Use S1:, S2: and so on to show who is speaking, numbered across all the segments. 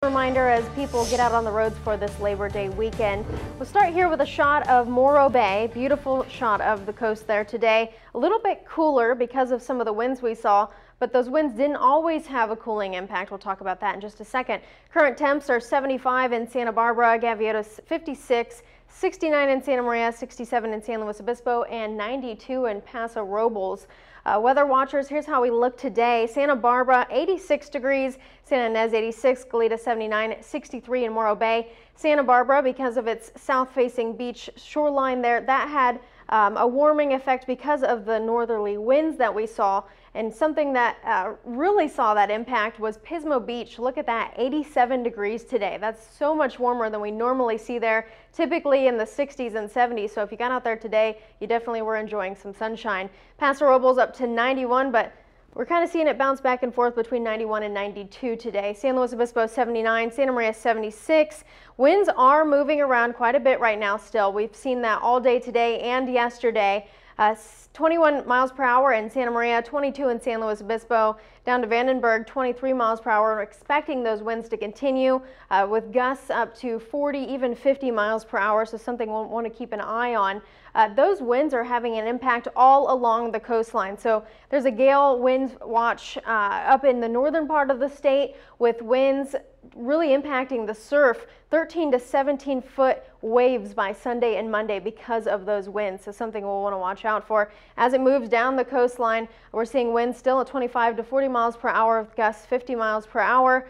S1: Reminder as people get out on the roads for this Labor Day weekend. We'll start here with a shot of Morro Bay. Beautiful shot of the coast there today. A little bit cooler because of some of the winds we saw, but those winds didn't always have a cooling impact. We'll talk about that in just a second. Current temps are 75 in Santa Barbara, Gaviota 56, 69 in Santa Maria, 67 in San Luis Obispo, and 92 in Paso Robles. Weather watchers, here's how we look today. Santa Barbara, 86 degrees. Santa Ynez, 86. Goleta, 79. 63 in Morro Bay. Santa Barbara, because of its south-facing beach shoreline there, that had a warming effect because of the northerly winds that we saw. And something that really saw that impact was Pismo Beach. Look at that, 87 degrees today. That's so much warmer than we normally see there, typically in the 60s and 70s. So if you got out there today, you definitely were enjoying some sunshine. Paso Robles up to 91, but we're kind of seeing it bounce back and forth between 91 and 92 today. San Luis Obispo 79, Santa Maria 76. Winds are moving around quite a bit right now still. We've seen that all day today and yesterday. 21 miles per hour in Santa Maria, 22 in San Luis Obispo, down to Vandenberg, 23 miles per hour. We're expecting those winds to continue with gusts up to 40, even 50 miles per hour, so something we'll want to keep an eye on. Those winds are having an impact all along the coastline. So there's a gale wind watch up in the northern part of the state with winds really impacting the surf, 13 to 17 foot waves by Sunday and Monday because of those winds. So something we'll want to watch out for. As it moves down the coastline, we're seeing winds still at 25 to 40 miles per hour with gusts 50 miles per hour,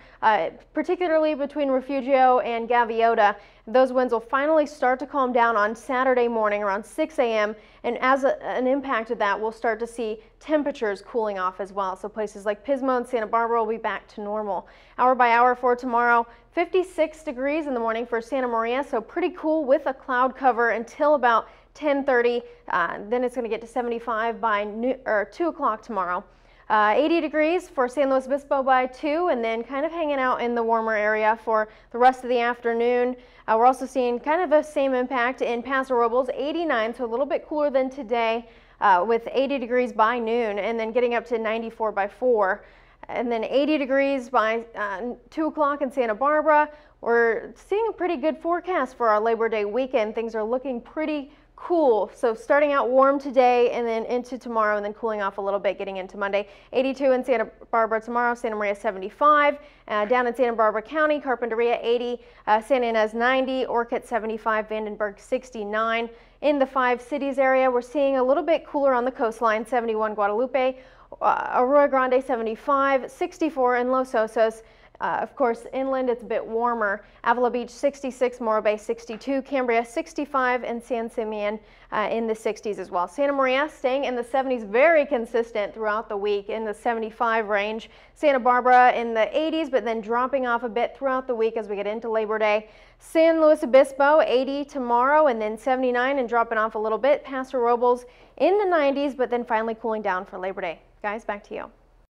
S1: particularly between Refugio and Gaviota. Those winds will finally start to calm down on Saturday morning around 6 a.m. And as an impact of that, we'll start to see temperatures cooling off as well. So places like Pismo and Santa Barbara will be back to normal. Hour by hour for tomorrow, 56 degrees in the morning for Santa Maria, so pretty cool with a cloud cover until about 10:30. Then it's going to get to 75 by 2 o'clock tomorrow. 80 degrees for San Luis Obispo by 2, and then kind of hanging out in the warmer area for the rest of the afternoon. We're also seeing kind of the same impact in Paso Robles, 89, so a little bit cooler than today with 80 degrees by noon, and then getting up to 94 by 4. And then 80 degrees by 2 o'clock in Santa Barbara. We're seeing a pretty good forecast for our Labor Day weekend. Things are looking pretty cool. So starting out warm today and then into tomorrow and then cooling off a little bit getting into Monday. 82 in Santa Barbara tomorrow, Santa Maria 75. Down in Santa Barbara County, Carpinteria 80, Santa Ynez 90, Orcutt 75, Vandenberg 69. In the 5 cities area, we're seeing a little bit cooler on the coastline, 71 Guadalupe, Arroyo Grande 75, 64 in Los Osos. Of course, inland it's a bit warmer. Avila Beach 66, Morro Bay 62, Cambria 65, and San Simeon in the 60s as well. Santa Maria staying in the 70s, very consistent throughout the week in the 75 range. Santa Barbara in the 80s, but then dropping off a bit throughout the week as we get into Labor Day. San Luis Obispo 80 tomorrow, and then 79 and dropping off a little bit. Paso Robles in the 90s, but then finally cooling down for Labor Day. Guys, back to you.